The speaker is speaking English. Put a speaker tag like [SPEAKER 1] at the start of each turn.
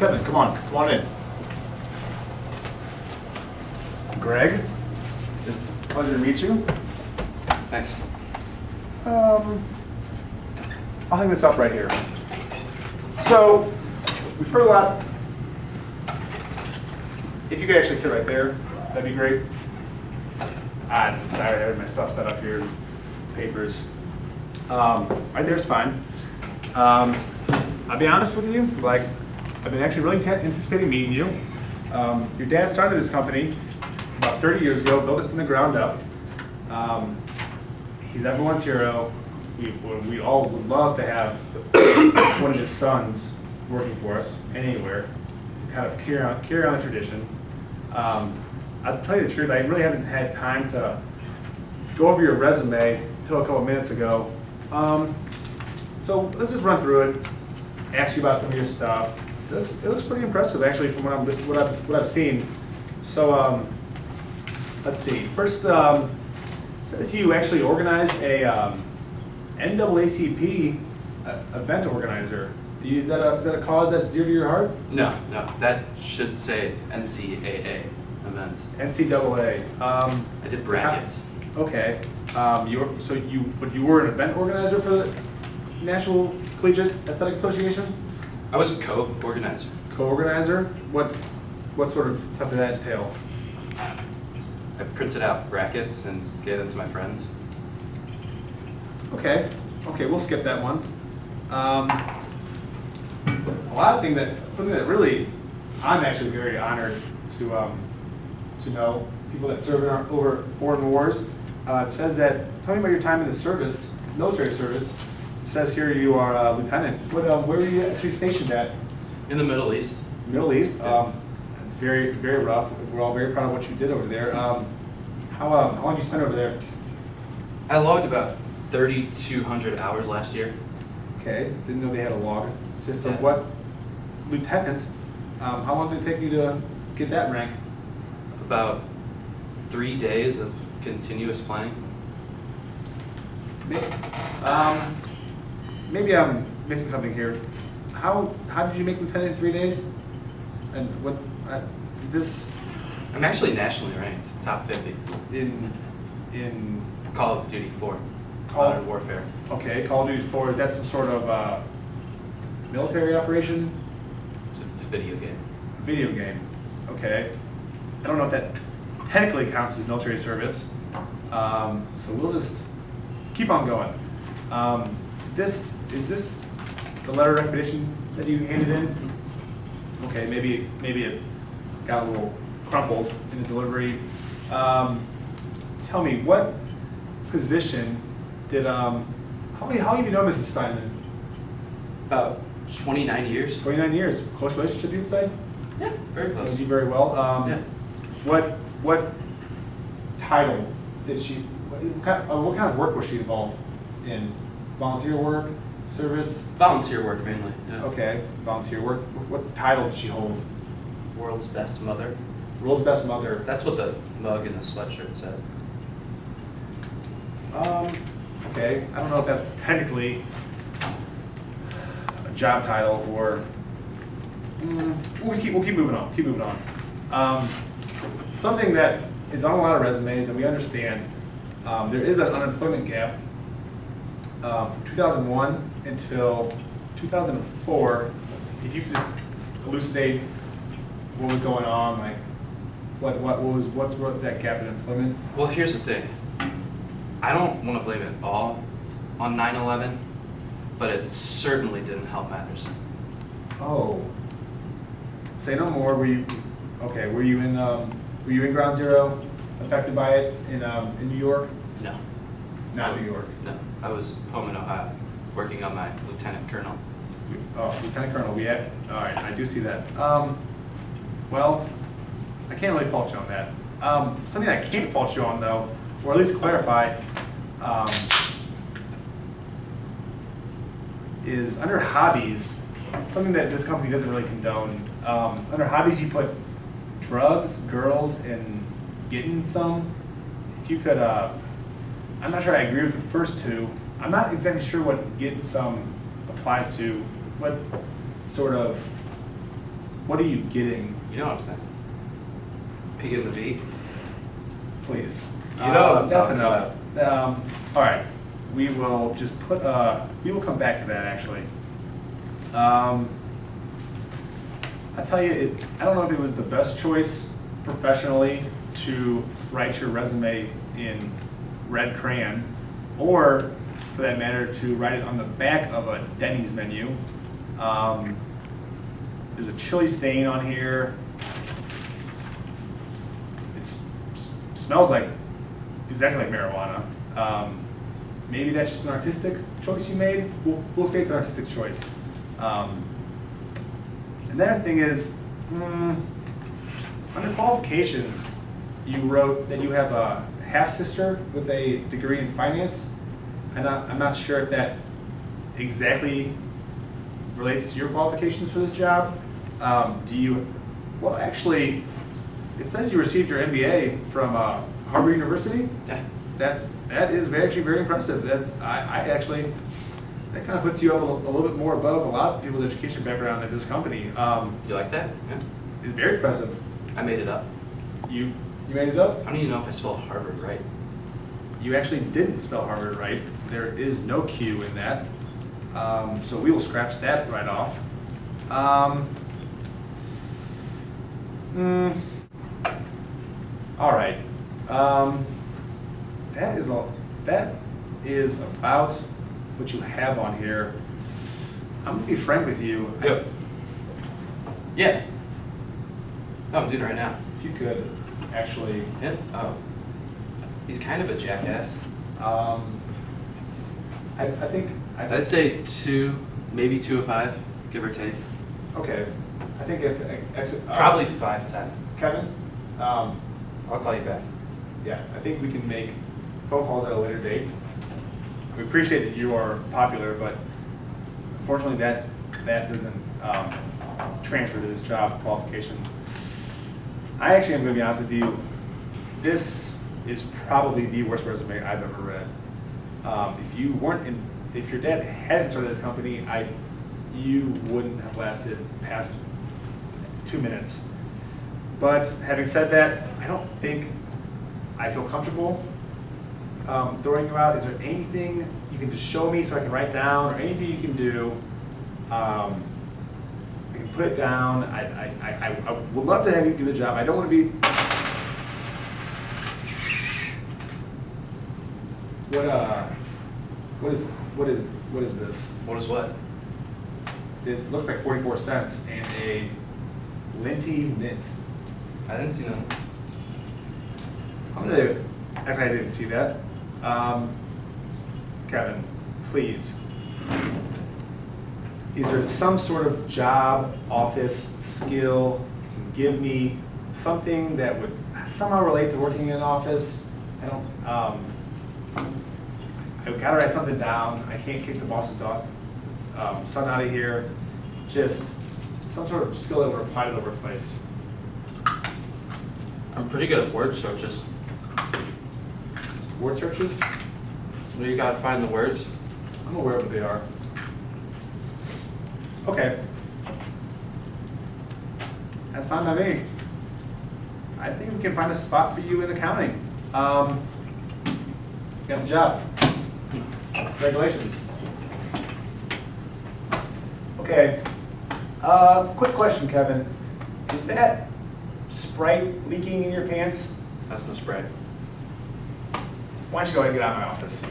[SPEAKER 1] Kevin, come on in. Greg, it's a pleasure to meet you.
[SPEAKER 2] Thanks.
[SPEAKER 1] I'll hang this up right here. So, we've heard a lot. If you could actually sit right there, that'd be great. I already have my stuff set up here, papers. Right there's fine. I'll be honest with you, like, I've been actually really anticipating meeting you. Your dad started this company about 30 years ago, built it from the ground up. He's everyone's hero. We all would love to have one of his sons working for us anywhere, kind of carry on the tradition. I'll tell you the truth, I really haven't had time to go over your resume until a couple minutes ago. So let's just run through it, ask you about some of your stuff. It looks pretty impressive, actually, from what I've seen. So let's see. First, it says you actually organized a NAACP event organizer. Is that a cause that's dear to your heart?
[SPEAKER 2] No, that should say NCAA events.
[SPEAKER 1] NCAA.
[SPEAKER 2] I did brackets.
[SPEAKER 1] Okay. But you were an event organizer for the National Collegiate Athletic Association?
[SPEAKER 2] I was a co-organizer.
[SPEAKER 1] Co-organizer? What sort of stuff did that entail?
[SPEAKER 2] I printed out brackets and gave them to my friends.
[SPEAKER 1] Okay, we'll skip that one. Something that really, I'm actually very honored to know, people that serve over foreign wars. It says that, tell me about your time in the service, military service. It says here you are a lieutenant. Where were you actually stationed at?
[SPEAKER 2] In the Middle East.
[SPEAKER 1] Middle East?
[SPEAKER 2] Yeah.
[SPEAKER 1] It's very, very rough. We're all very proud of what you did over there. How long did you spend over there?
[SPEAKER 2] I logged about 3,200 hours last year.
[SPEAKER 1] Okay, didn't know they had a log system.
[SPEAKER 2] Yeah.
[SPEAKER 1] What, lieutenant, how long did it take you to get that rank?
[SPEAKER 2] About 3 days of continuous playing.
[SPEAKER 1] Maybe I'm missing something here. How did you make lieutenant in 3 days? And what is this
[SPEAKER 2] I'm actually nationally ranked, top 50.
[SPEAKER 1] in
[SPEAKER 2] Call of Duty 4.
[SPEAKER 1] Call-
[SPEAKER 2] Modern Warfare.
[SPEAKER 1] okay, Call of Duty 4, is that some sort of military operation?
[SPEAKER 2] It's a video game.
[SPEAKER 1] Video game. Okay. I don't know if that technically counts as military service. So we'll just keep on going. Is this the letter of recommendation that you handed in? Okay, maybe it got a little crumpled in the delivery. Tell me, what position did how long have you known Mrs. Steinman?
[SPEAKER 2] About 29 years.
[SPEAKER 1] 29 years. Close relationship, you'd say?
[SPEAKER 2] Yeah, very close.
[SPEAKER 1] Knows you very well.
[SPEAKER 2] Yeah.
[SPEAKER 1] What title did she? What kind of work was she involved in? Volunteer work, service?
[SPEAKER 2] Volunteer work mainly. Yeah.
[SPEAKER 1] Okay, volunteer work. What title did she hold?
[SPEAKER 2] World's best mother.
[SPEAKER 1] World's best mother.
[SPEAKER 2] That's what the mug in the sweatshirt said.
[SPEAKER 1] Okay, I don't know if that's technically a job title or. We'll keep moving on. Keep moving on. Something that is on a lot of resumes, and we understand there is an unemployment gap from 2001 until 2004. If you could just elucidate what was going on, like what's that gap in employment?
[SPEAKER 2] Well, here's the thing. I don't want to blame it all on 9/11, but it certainly didn't help matters.
[SPEAKER 1] Oh, say no more. Were you in Ground Zero, affected by it in New York?
[SPEAKER 2] No.
[SPEAKER 1] Not New York.
[SPEAKER 2] No. I was home in Ohio, working on my lieutenant colonel.
[SPEAKER 1] Oh, Lieutenant Colonel. All right, I do see that. Well, I can't really fault you on that. Something I can't fault you on, though, or at least clarify, is under hobbies, something that this company doesn't really condone. Under hobbies, you put drugs, girls, and getting some. If you could, I'm not sure I agree with the first two. I'm not exactly sure what getting some applies to. What sort of What are you getting?
[SPEAKER 2] You know what I'm saying? P in the V.
[SPEAKER 1] Please.
[SPEAKER 2] You know what I'm
[SPEAKER 1] That's
[SPEAKER 2] talking
[SPEAKER 1] enough. All right. We will just put, we will come back to that actually. I'll tell you, I don't know if it was the best choice professionally to write your resume in red crayon, or for that matter, to write it on the back of a Denny's menu. There's a chili stain on here. It smells like exactly like marijuana. Maybe that's just an artistic choice you made. We'll say it's an artistic choice. Another thing is, under qualifications, you wrote that you have a half-sister with a degree in finance. I'm not sure if that exactly relates to your qualifications for this job. Well, actually, it says you received your MBA from Harvard University.
[SPEAKER 2] Yeah.
[SPEAKER 1] That is actually very impressive. That kind of puts you up a little bit more above a lot of people's education background at this company.
[SPEAKER 2] You like that? Yeah.
[SPEAKER 1] It's very impressive.
[SPEAKER 2] I made it up.
[SPEAKER 1] You made it up?
[SPEAKER 2] I don't even know if I spelled Harvard right.
[SPEAKER 1] You actually didn't spell Harvard right. There is no Q in that. So we will scratch that right off. All right. That is about what you have on here. I'm gonna be frank with you.
[SPEAKER 2] Yep. Yeah. No, I'm doing it right now.
[SPEAKER 1] If you could actually,
[SPEAKER 2] Yeah. Oh. He's kind of a jackass.
[SPEAKER 1] I think
[SPEAKER 2] I'd say 2, maybe 2 of 5, give or take.
[SPEAKER 1] okay. I think it's actually
[SPEAKER 2] Probably 5/10.
[SPEAKER 1] Kevin.
[SPEAKER 2] I'll call you back.
[SPEAKER 1] Yeah, I think we can make phone calls at a later date. We appreciate that you are popular, but unfortunately that doesn't transfer to this job qualification. I actually am going to be honest with you. This is probably the worst resume I've ever read. If your dad hadn't started this company, you wouldn't have lasted past 2 minutes. But having said that, I don't think I feel comfortable throwing you out. Is there anything you can just show me so I can write down, or anything you can do? I can put it down. I would love to have you do the job. I don't want to be. What is this?
[SPEAKER 2] What is what?
[SPEAKER 1] It looks like 44 cents and a linty mint.
[SPEAKER 2] I didn't see none.
[SPEAKER 1] Actually, I didn't see that. Kevin, please. Is there some sort of job, office, skill you can give me? Something that would somehow relate to working in an office? I've got to write something down. I can't kick the boss's son out of here. Just some sort of skill that would apply to the workplace.
[SPEAKER 2] I'm pretty good at word searches.
[SPEAKER 1] Word searches?
[SPEAKER 2] You gotta find the words.
[SPEAKER 1] I'm aware of what they are. Okay. That's fine by me. I think we can find a spot for you in accounting. You got the job. Congratulations. Okay. Quick question, Kevin. Is that Sprite leaking in your pants?
[SPEAKER 2] That's no Sprite.
[SPEAKER 1] Why don't you go ahead and get out of my office?